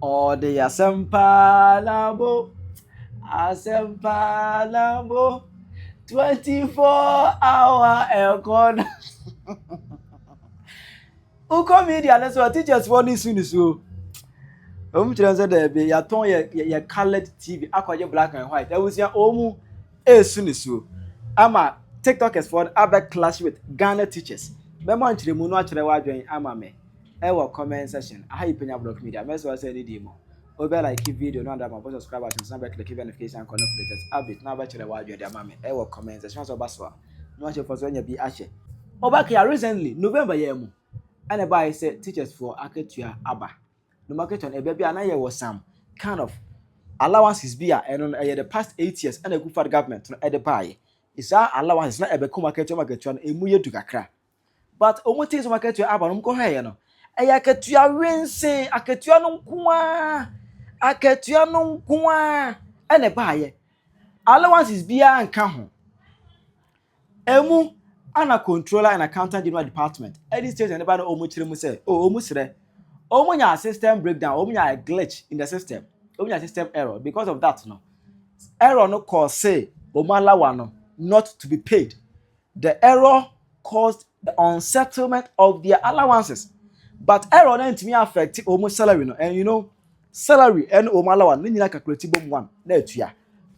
Or the Asempa Lambo 24-hour aircon. Uko media na so teachers for this soon so. Tell say there be ya ton ya colored TV akwaje black and white. E was ya omu soon so. Ama TikTokers for aback clash with Ghana teachers. Bema nchire mu no akire wadwen ama me. E wo comment section. Aha Penyah block media. Me so say need mo. Obe like video no under my subscribe button so click notification and connect latest update. Na ba kire wadwen de ama me. E wo comment section so ba so. No akire for so nya bi ahye. Oba kia recently November year mu. And by say teachers for aketua aba. No market on a baby and I was some kind of allowances be and on the past 8 years and a good for the government at the buy. It's our allowance not a market on a muye to kakra. But almost is market to aba go here no. Ayaketua winse aketua no kwa aketua no kwa and a buy. Allowances be and ho. Emu ana controller and accountant general department. Any state and about omuchire say, oh omusire. Omunya system breakdown, omunya a glitch in the system. Omunya system error. Because of that, no. Error no cause say omalawa not to be paid. The error caused the unsettlement of their allowances. But error no to me affect omu salary no. And you know, salary and omalawa no nyina calculate bom one na etua.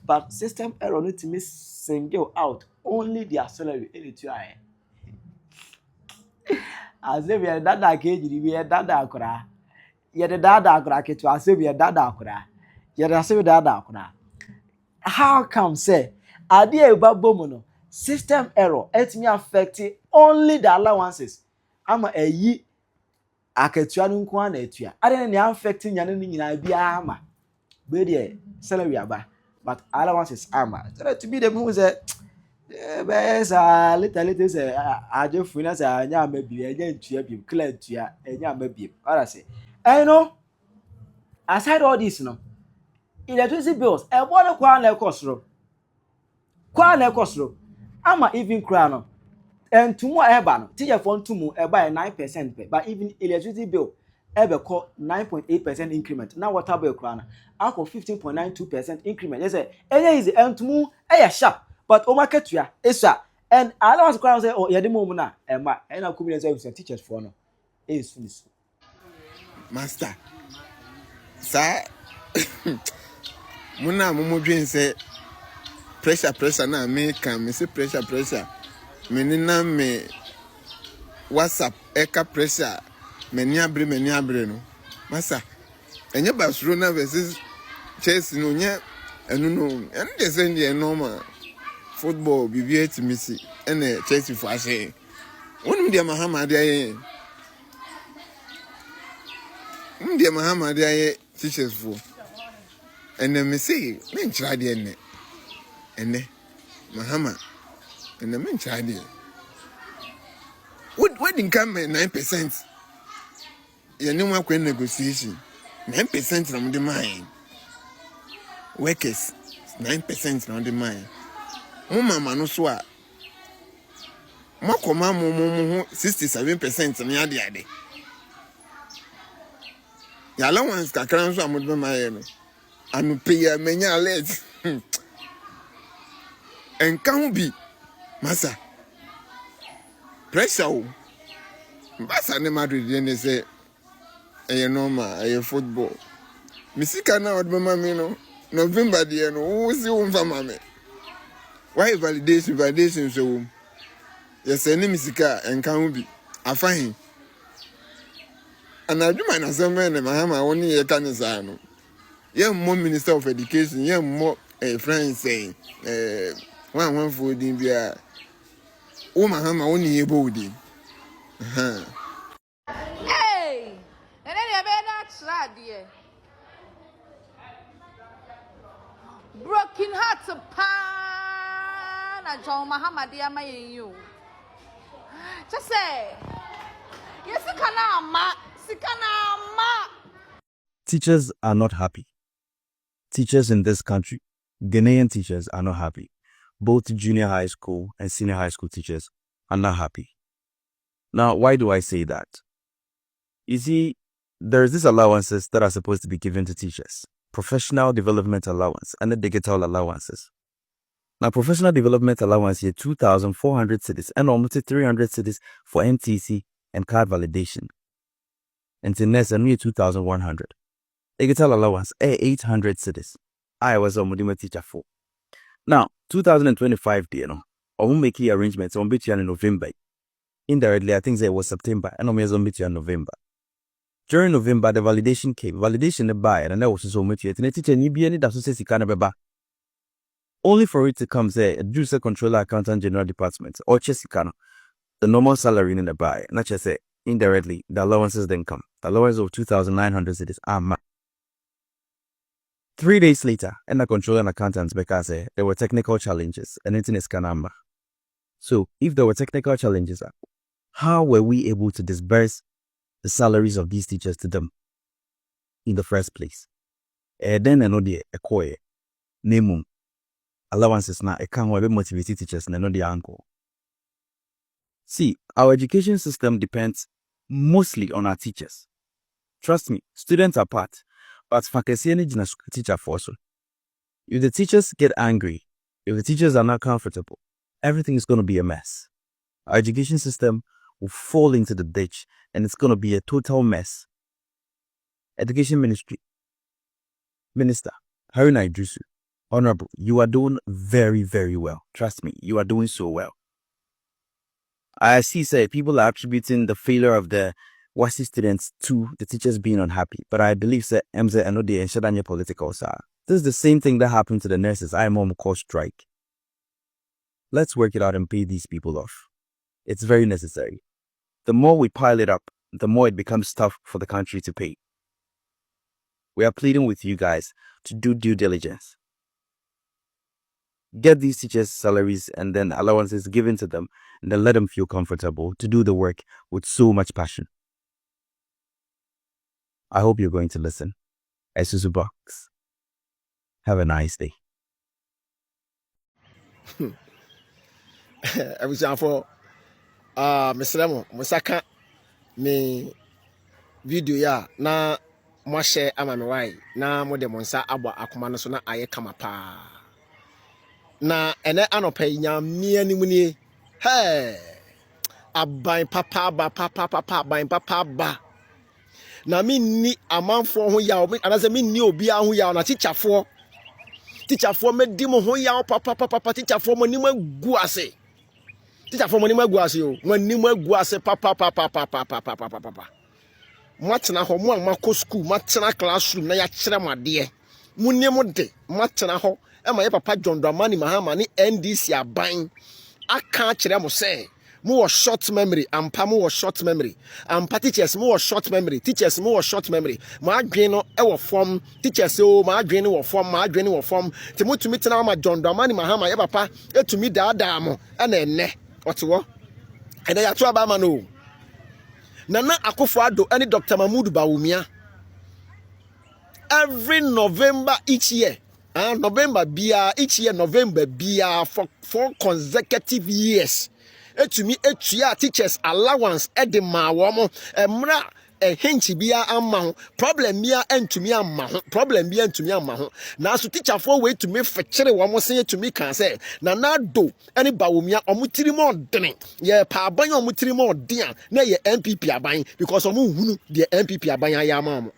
But system error no to me single out only their salary any etua. As if you're dada keji, we are dada akura. You're the dada akura ketu. As if you're dada akura. You're the same dada akura. How come say idea about bomono system error? It me affecting only the allowances. Ama eyi aketua no nko na etua. Ade na affecting nyane ni nyina bia ama. Be dey salary aba, but allowances ama. To be the who say little say aje funa say anya mabi anya ntua bi clear ntua anya mabi what I say I know aside all this no electricity bills e bodo kwa na ekosro ama even cry no entumu eba no teacher for ntumu eba 9% pe but even electricity bill ebe call 9.8% increment na water bill cry na akọ 15.92% increment you say enya is entumu e sharp. But Omaketua, Esa, and I was going to say, oh, Yadimona, and my and I could be teachers for no. Is Master, sir, Muna Mumudrin say, pressure, na me can me say pressure. Menina me WhatsApp, eka pressure, meniabre no. Master, and your Barcelona versus Chelsea no, yeah, and no, and they send you normal. Football be very to missy and Chelsea for say one of the Muhammad teachers for and then me say men try the and Muhammad and the men try the what didn't come 9%? You know what negotiation 9% from the mine workers 9% from the mine. Mama no so a makoma mo 67% na ade ya allowance kakran so amodbe maye no anu pay menya alert enka ho bi masa pressure o masa ne Madrid ne say e normal e football misika na odbe mama no November de no wo si wo mfa mama. Why validation so yes any misika enka bi afan anaduma na sema na mahama woni ye kanisa no ye mo minister of education ye mo friends saying one for din bia o mahama woni ye bodi hey and then you better try there broken hearts na John Muhammad ama you just say yes sikana ma. Teachers are not happy. Teachers in this country, Ghanaian teachers, are not happy. Both junior high school and senior high school teachers are not happy. Now, why do I say that? You see, There's these allowances that are supposed to be given to teachers. Professional development allowance and the digital allowances. Now, professional development allowance here 2,400 cedis and almost 300 cedis for NTC and card validation. And to next, and 2,100. Digital allowance 800 cedis. I was a Modima teacher for. Now, 2025, you know, I will make arrangements on Betty in November. Indirectly, I think it was September, and I'm on Betty in November. During November, the validation came. Validation the buy, and that was so much yet. And a teacher need be any that says he can't be only for it to come say a juicer controller accountant general department or Chesikano, the normal salary in the buy, not just say indirectly, the allowances then come. The allowance of 2,900 cedis are 3 days later, and the controller and accountants because there were technical challenges and anything is canamba. So if there were technical challenges, how were we able to disburse the salaries of these teachers to them in the first place? Then another a name allowances now a can't motivate teachers and another uncle. See, our education system depends mostly on our teachers. Trust me, students are part, but faculty and teacher force. If the teachers get angry, if the teachers are not comfortable, everything is going to be a mess. Our education system will fall into the ditch and it's going to be a total mess. Education Minister Haruna Idrisu, Honorable, you are doing very, very well. Trust me, you are doing so well. I see, say, people are attributing the failure of the WASI students to the teachers being unhappy. But I believe, say, MZ and OD and Shadanya political, sir. This is the same thing that happened to the nurses. I am on call strike. Let's work it out and pay these people off. It's very necessary. The more we pile it up, the more it becomes tough for the country to pay. We are pleading with you guys to do due diligence. Get these teachers' salaries and then allowances given to them, and then let them feel comfortable to do the work with so much passion. I hope you're going to listen. Isuzu Box. Have a nice day. Abusuafo mesremo musaka me video ya na mo share ama me wai na mo de mo nsa abɔ akoma no so na aye kama pa na ene anopa nya mia ni munie he aban papa aban papa ba na mi ni amanfo ho ya obi anase mi ni obi a ho ya na teacherfo me di mo ho ya papa teacherfo mo ni magu ase teacherfo mo ni magu ase o mo ni magu ase papa matena ho mo amako school matena classroom na ya kire made mo ni mo de matena ho e ma ye papa John Dramani Mahama ni NDC aban aka kire mo say mo was short memory ampa mo was short memory ampa teachers mo was short memory teachers mo was short memory ma adwen no e wo form teachers o ma adwen no wo form te mo tumi tena ma John Dramani Mahama ye papa etumi daada mo e na enne otewo ene ya to aba ma no Nana Akufo-Addo and Dr. Mahmoud Bawumia every November each year November for 4 consecutive years etumi etua teachers allowance edema womo emra hinchi bia amma problem bia entumi amma ho na so teacher for way to me fekere womo se etumi kan say na do ene Bawumia omutiri mo dene ye pa aban omutiri mo den na ye MPP aban because omu hunu the MPP aban ayama mo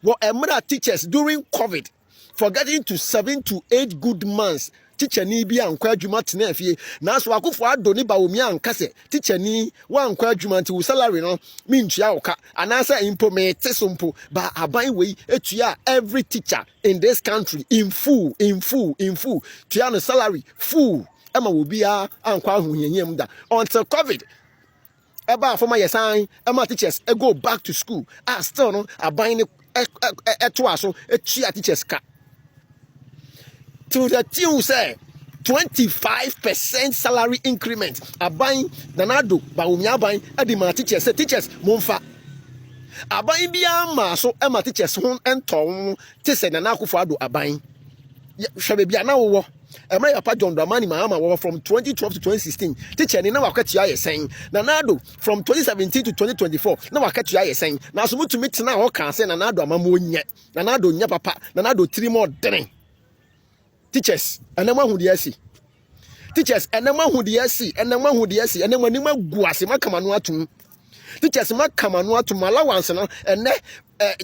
wo emra teachers during COVID for getting to 7 to 8 good months teacher ni bi ankwa adwuma tena afie na so Akufo-Addo ni Bawumia ankase teacher ni wa ankwa adwuma nti wo salary no mi ntua oka anasa impo me tesompo ba aban we etua every teacher in this country in full tua no salary full ema wo bia ankwa ahohyenyem da until COVID eba former yesan ema teachers go back to school still no aban ni eto aso etua teachers ka to the tune say 25% salary increment aban nanado Bawumia aban edima teachers say teachers momfa aban bia ma so ema teachers ho ento te say Nana Akufo-Addo aban hwebe bia na wo Am I a John Dramani Mahama from 2012 to 2016? Teacher, ni na wakati ya saying. Nanado from 2017 to 2024. Na wakati ya saying. Na so mutu meet na o kan say nanado amamu nye. Nanado nya papa. Nanado 3 more dene. Teachers, anama hu de asi. Teachers, anama hu de asi. Anama hu de asi. Anama ni ma guase ma kamanu atum. Teachers ma kamanu atum allowance no ene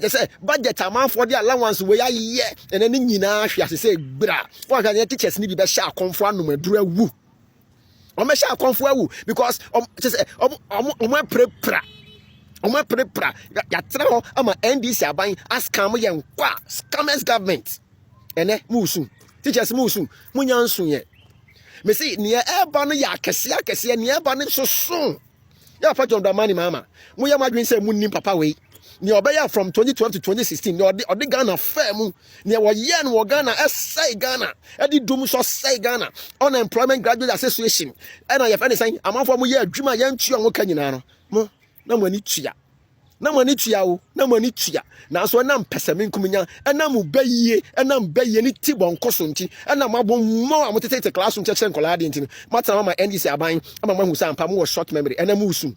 just say budget amount for the allowance we ya ye ene ni nyina hwe ase say bra. One kan teachers ni bi be sha akonfo anomadu awu. O me sha akonfo awu because just say o prepra. Omo prepra ya tra ho ama NDC aban askam ye nkwa scammers government. Ene musu. Teachers musu munya nsu ye. Me say ne eba no ya kese ne eba no soso. Ya pa John Dramani Mahama. Mu ya madwin say munnim papa we. Ne obeya from 2012 to 2016. Ne odi Ghana firm. Ne wo ye no Ghana say Ghana. E di dum so say Ghana. Unemployment Graduate Association. E na ye fa ne say amanfo mu ye adwuma ye ntua mo ka nyina no. Mo na mo ani tua. Na mo ani tua o. Na mo ani tua. Na so na mpesame nkuminya. E na mo bayiye. E na mbayiye ni ti bonkoso nti. E na mabo mo amotete classroom cheche nkola de nti. Mata mama NDC aban. Ama mahu sa ampa mo short memory. E na mo usum.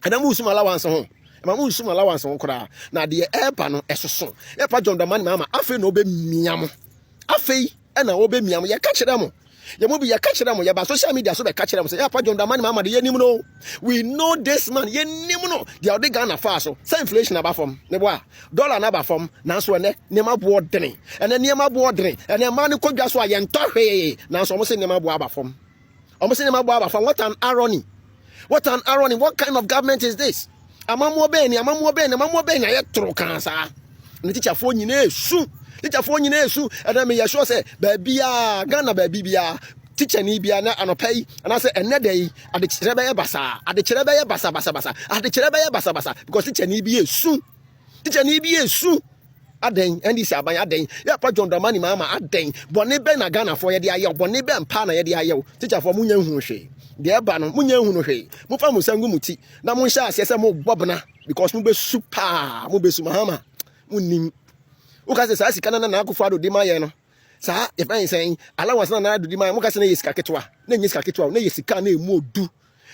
E na mo usum allowance ho. Ma mo usum allowance ho kora. Na de epa no esoso. E pa John Dramani Mahama afi na obe miam. Afi e na obe miam. Ye ka kire mo. Ye mo bi ye ka kire mo. Ye ba social media so be ka kire mo say ya pa John Dramani Mahama de ye nim no. We know this man. Ye nim no. They are the Ghana fa so. Say inflation aba from. Ne boa. Dollar na aba from. Na so ne ma bo dene. Ene ne ma bo dene. Ene ma ne kodwa so aye nto hwe. Na so mo say ne ma bo aba from. Omo say ne ma bo aba from. What an irony. What an irony. What kind of government is this? Amamu be ni aye tro kan sa. Ne teacher fo nyina esu. Teacher fo nyina esu. And me ye sure say baabia Ghana baabia teacher ni bia na anopay and I say enede ade kire be ye basa. Ade kire be ye basa. Ade kire be ye basa because teacher ni bi esu. Teacher ni bi esu. Aden NDC aban aden ya pa John Dramani Mahama aden bone be na Ghana for ye de aye bone be mpa na ye de aye teacher for munya hu hwe de eba no munya hu no hwe mu fa musangu muti na mu hya ase se mu bobna because mu be super mu be su Mahama munim uka se sa sika na na akufo ado de ma ye no sa e fa yin allowance na na ado de ma mu ka se na yesika ketwa na yesika ketwa na yesika na emu odu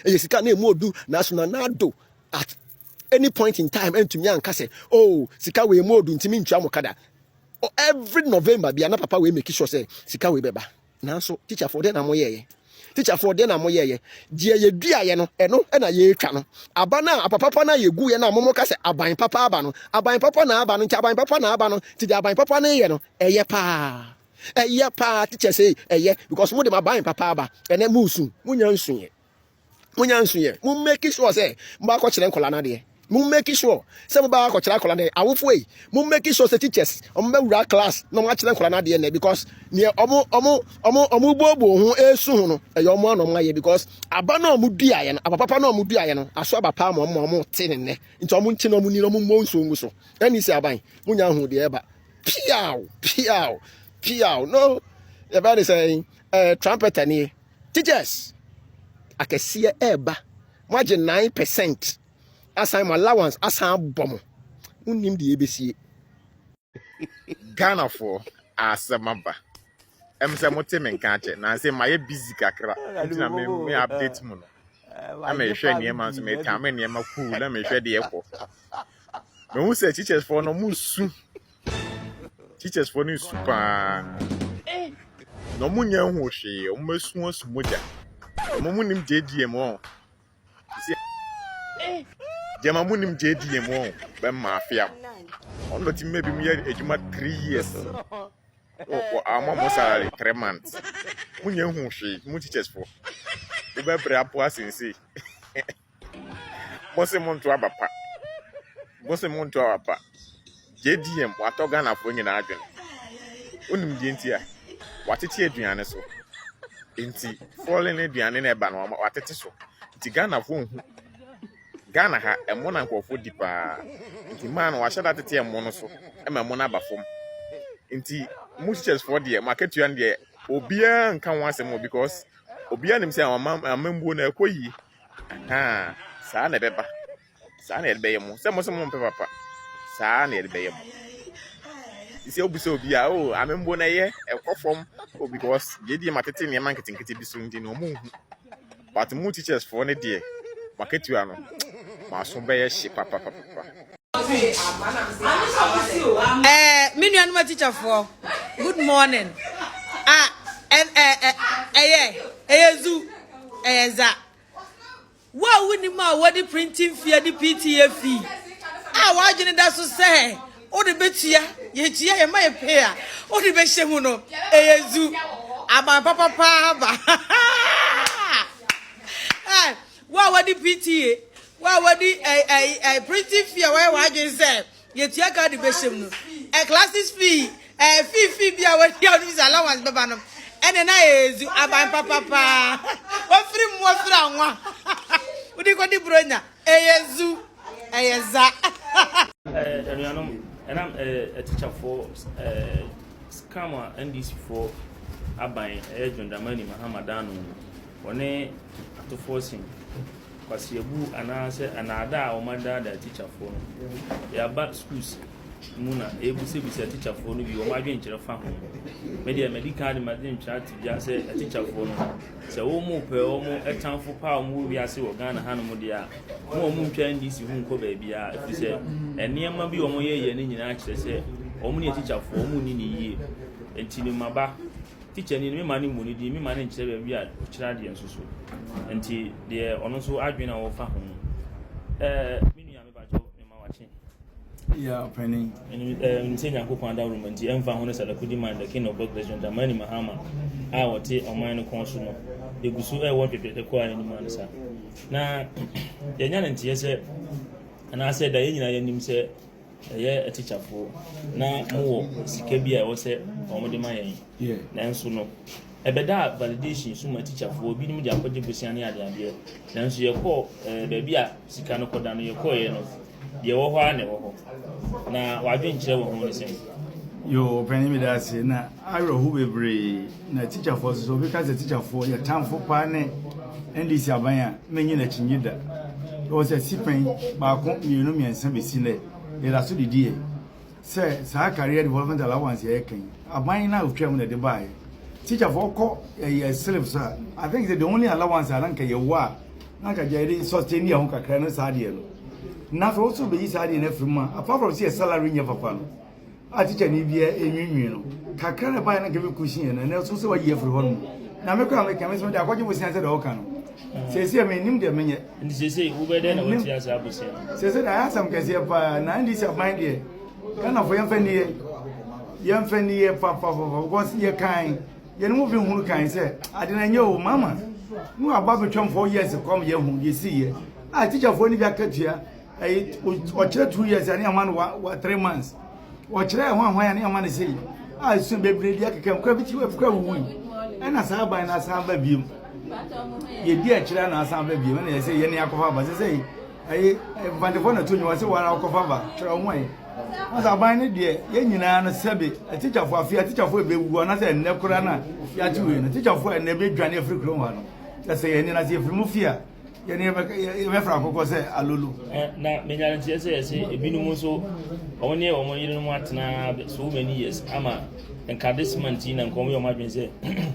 yesika na emu odu na so na ado at any point in time and to me and say oh sika we mo do ntimi ntwa mokada every November bia na papa we make sure say sika we beba na so teacher for dem na mo ye die ye dua ye no eno na ye twa no aba na apapa na ye gu ye na momo ka say aban papa aba no aban papa na aba no nti aban papa na aba no ti aban papa na ye no eye pa teacher say eye because mo dem aban papa aba ene musu munya nsu ye mu make sure say mba ko kire nkola na de mu make sure say mba ko kire nkola na awofo yi mu make sure say teachers omba wura class no ma kire nkola na de na because ne omo bobo ho esu ho no e yo mo no ma ye because aba na omo dua ye no apapa na omo dua ye no aso aba pa mo te ne nti omo nti no omo ni no mo nso nguso ani si aban munya hu de eba piao no everybody saying trumpet ani teachers akesiye eba maje 9% assign my allowance assign bom unim de ebesie Ghana for asemaba emse mote menka che na say my busy kakra ntina me update mu no am ehwe ne ma so me ka me ne ma cool na me hwe de ekọ me hu say teachers for no musu teachers for no super no munya hu hwe o masu asumuja mo nim JDM o jema munim JDM o be mafia on the team maybe me ejuma 3 years o amamo salary 3 months munya hu hwe mu teachers for we be bre apo asensi mo se monto abapa JDM wato Ghana for nyina adwene onim die ntia watete aduane so enti falling aduane na eba no watete so nti Ghana for hu Ghana ha emo na nkofo dipa nti man wa hye datete emo no so ema mo na abafom nti mu teachers for there market you and there obia nka ho asem because obia nim say amambu na ekoyi saa na beba saa na edebeyemo se mo mpe papa saa na edebeyemo isi obuso obia amambu na ye ekofom because ye di matete ne marketing kete bi so ndi no mo hu. But more teachers for ne dey. Market you ano. Ma so be ye hye papa. Me nuanuma teacher for good morning. Zu eza. Wa woni ma wodi printing fee di PTA fee. Wa gene da so say o de betua ye tia ye ma ye pay a o de be hye hu no zu aba papa ba. Wa wodi PTA wa wodi printing fee wa gene say ye tia ka de be hye no classes fee fee bia wodi allowance baba no ene na ezu aba papa o free mo free anwa udi ko di bronya eyezu eyeza and I'm a teacher for scammer NDC for Abai Agent Damani Mahamadano one to force him because you and I said another or my dad a teacher for ya bad schools Muna able to be a teacher for you or my bench of family. Maybe a medical madam chat to just say a teacher for no. So almost per almost a town for power movie as you Ghana Hanamodia. More moon train this whom could be if you say, and near maybe or more year and actually say, only a teacher for moon in a year. And till my back teacher in me money money, me manage to be a child and so. Until they are also arguing our family. Yeah, Penny. And saying I hope under room and the enfa honest at the Kudiman, the king of Bogdash, and Mani Mahama, our tea or minor consumer. You could so want to get the choir in the answer. Now, the young and said, and I said, I didn't say, a teacher for now more Sikabia was said, or Modimayan. Yeah, then so no. A better validation, so my teacher for being the Apodibusiani idea. Then so you call baby, Sikano Kodano, your coin. Ye wo hwa ne wo na wadwen kire wo ho ne sem yo Penny me da se na aro hu bebre na teacher for so because the teacher for your time for pa ne NDC abanya menyi na chinyida o se sipen ba ko mienu miensa besi ne ye da so didie se sa career development allowance ye kan aban na otwa mu na de bae teacher for ko ye slave sir I think the only allowance alanka ye wa na ka jere sustain ye ho kakra no sa de no na for also be is hard in every month apart from say salary nya papa no a teacher ni bia enwinwi no kakra na ba na gebe kushin na na so say wa ye free hon na me kwa me kan me so da kwaje bo sian say da o kan no say me nim de menye ndi say wo be de na wo tia sa abusia say da asam kase pa na ndi say mind de kana fo yem fani ye papa because ye kan ye no bi hunu kan say ade na nye o mama no aba be twam 4 years come ye hu ye see ye a teacher for ni bia katua or 2 years and a man 3 months. Or 1 and a man say, I soon be ready. I can come with you. And as I buy and as I baby, ye dear children, as I baby, when they say any alcohol, but they say, I want to phone to you. I say, one alcohol, try away. As I buy it, dear, Yenina and a Sabi, a teacher for a fear teacher for a baby, one other Nekorana, Yatu, a teacher for a never journey every one. That's a any as if remove fear. You never say alulu. Na me nyan tie say ebinum so onye omo yire no atena so many years ama enka this month na nkom yo madwen say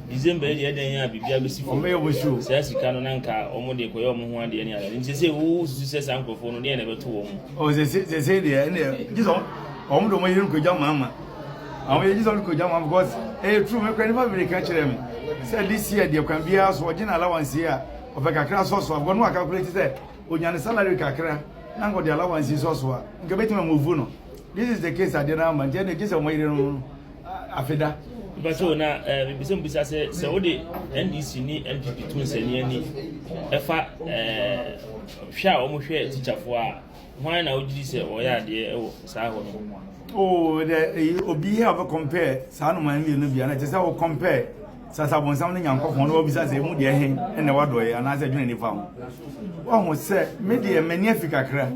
December ye den ya bibia besi fo me yo show say sika no nanka omo de koyo omo ho ade ne ala nti say wo susu say sankofo no de na beto wo mu o say de ne jiso omo do mo yire ko jama ama awon ye jiso ko jama because true me kwani fa be ka kire me say this year de kwan bia so original allowance here of a kakra source of one calculate say onyane salary kakra na ngo de allowance source wa nke betima move no this is the case at the moment and the case of my afeda but so na bibisem bisa say wo de NDC ni NPP tun se ni ani efa hwa o mo hwe teacher fo a hwan na ogidi say o ya de e wo sa ho no oh the obi have compare sa no man no bia na say o compare sasa bonsam ne nyankofo no obisa say mu de hen ene wadoye ana say dwene ni fa ho wo say me de mani afika kra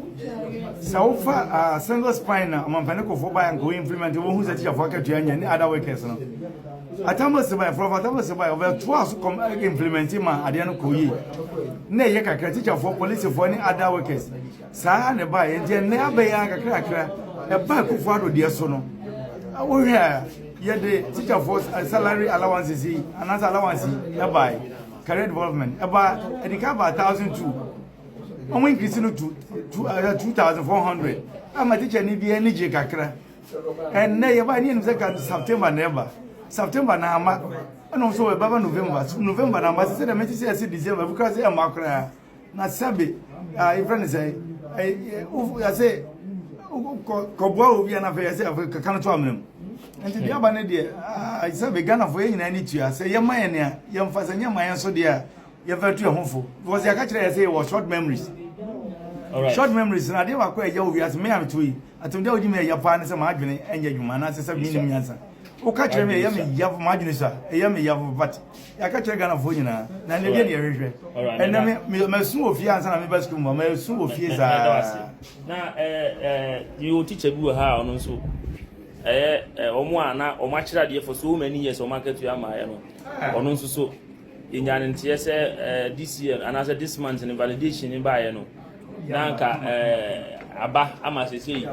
sa wo fa single spine na amanfane ko fo ba go implement wo hu say teacher for ka tuanya ni other workers no atama se ba for atama se ba over two as implement ma ade no ko yi na ye kakra teacher for police for ni other workers sa ne ba ye je ne abaya kakra e ba ko fo ado de so no we here the teacher for salary allowances and as allowance by career development about about 1,002. I'm increasing to 2,400. I'm a teacher need the energy kakra. And never in second September never. September na and also about November na said I meant to say December because I am macra. Na sabi if friend say I say Kobwa will be an affair say can to am. And the abane there I say Ghana for any to say your man young fast and your man so dear you're very hopeful. Was your catcher say was short memories. Right. Short memories na dey wa kwa eja owi as me am to yi atumde odi me ya pa ne se ma adwene enye dwuma na se minim nyansa o ka kire me ya me ya ma adwene sa ya me ya but ya ka kire Ghana fo nyina na ne bia ne yehwehwe and me su ofie ansa na me ba school me su ofie za na you teacher bi ha ono nso omo ana o ma kire ade for so many years o market you ama ya no ono nso so inyane ntie se this year and as this month in validation in ba ya no nanka aba ama sese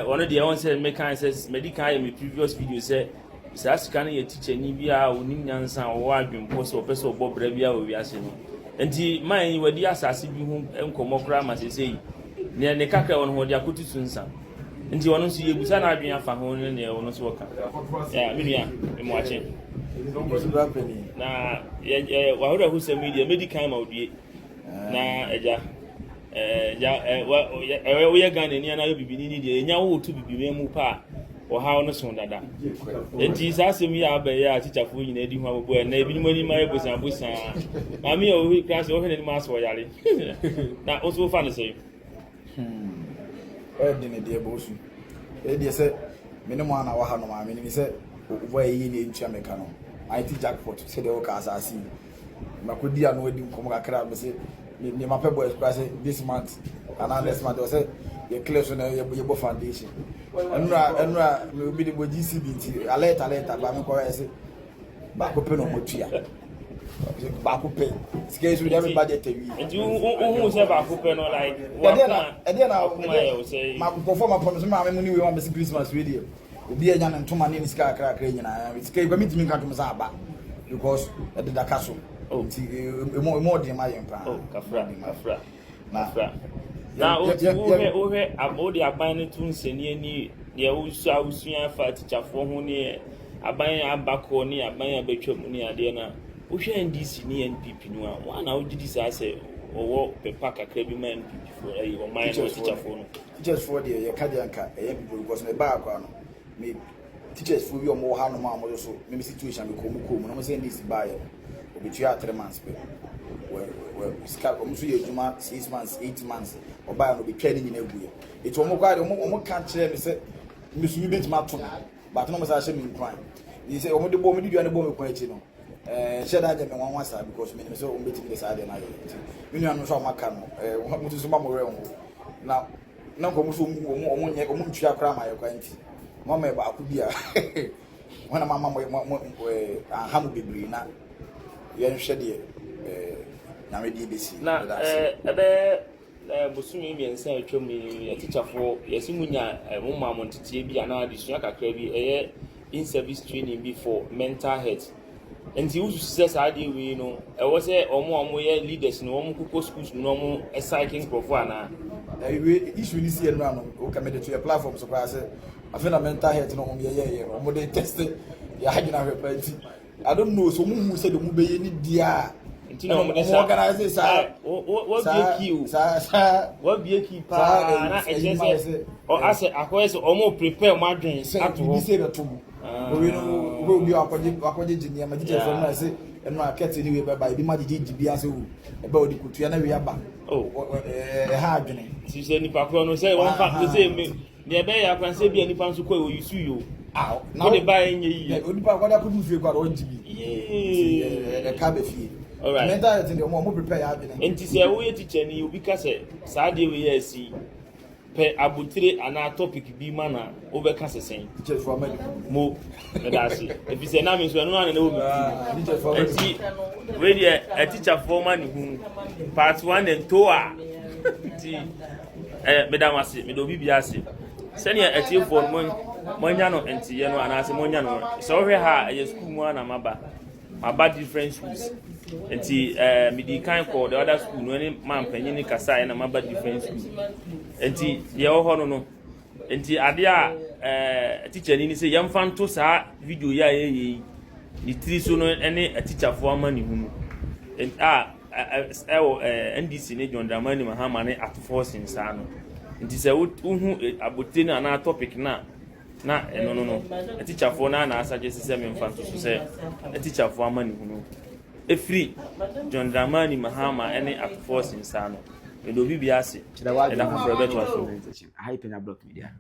one dey won say make kan says medical in my previous video say scan your teacher ni bia onim nyansa o adwempo so person obo bra bia o wiase no enti man wadi asase bi hu enkomokra ama sese ne kakra won ho dia kotutu nsa enti wono so yebusa na adwen afa ho ne wono so woka ya minua emo ache na wa hoda hu say media medical ma odie na eja we ya Ghana ni na bibini ni de nya wo to bibime mu pa o ha no so dada enti sasem ya ba ya teacher fo nyina di hu abobo na ebi ni mani ma ebosan bosan ma me o class o hene ni ma so yare na o so fa no say de ne de bosu de se me ne mo ana wa ha no ma me ni se wo yi ni entua me ka no I teach jackpot se de o ka asasi makodi anu edi nkomo kakra be se me my pebo express this month and next month say you clear so na your foundation enra me obi de bo GCB nti alert ba me ko say ba ko pe no motua ba ko pe scale with everybody at we and you say ba ko pe no like what na ma perform ma promise ma me ni we wan be Christmas radio obi anya na ntoma ne ska kra nyina scale go meet me kan to me sa ba because e de da kaso more than my empire. Oh, Kafra. Now, over about the abandoned to senior ni usia for teacher for who near abaya abako ni abaya betro money adena. Usha NDC ni NPP no one out did this I say or pepaka crabby man for a my teacher for teachers for the Kadianka, people because my background me teachers for your more hand no so maybe situation become no say this buy. Between 3 months, well, scalp almost 6 months, 8 months, or buy will be trading in a way. It's almost quite almost can't tell me, say, Miss Ubit Maton, but no matter in crime. He said, only the bomb you and the bomb question. Said I didn't want one side because many so meeting this idea. You know, I'm so macano, what is Mamma realm. Now, no Gomusum, Chia my acquaintance. Mamma about Kubia. When a mamma Hamu be now. Yen shede na me di besi na bosumi mi ensa atwam ni teacher for yesimunya mo mamon tete bi ana adisua kakra bi in service training bi for mental health enti usu success ade we no wo se omo ye leaders no omo kuko schools no omo cycling profo ana we issue ni see no no o ka me to your platform so kwa say afena mental health no omo ye omo dey test ya hagina repenti I don't know. So who said the movie any dia? Organize what be a key? Or I said, I was almost prepare my drinks. I say that too. We know who you are according to my teacher from I say, and my cat anyway by the money did be as about the Kutriana we are back. Oh, a hard journey. She said, Nipacono say one fact to say me. The bay I can say be any pounds to call you sue you. Now they buy in ye. What I couldn't feel about on TV. A cabin fee. All right. Mental in the more prepare. And to say, we teacher you because Saturday we see per abutre and our topic be manner over cancer saying. Just for me. More. That's it. If you say now, means we're not an old see, really a teacher for money who part 1 and 2 are. Madam, I say, Midobi Biasi. senior achieve for Monyano and Tiano and as a Monyano. So here a school one and my different schools. And the kind called the other school, when man Penyah Kasai and my different school. And the no. And the teacher in say young fan to sa video ya the three so no any a teacher for money and NDC ne John Dramani Mahamane at force in Sano. It is a abutin and topic na no a teacher for na suggest seven fan to say a teacher for money a free John Dramani Mahama any at force in Sano. It will be biasi. And I'm for a better one. I Penyah block media.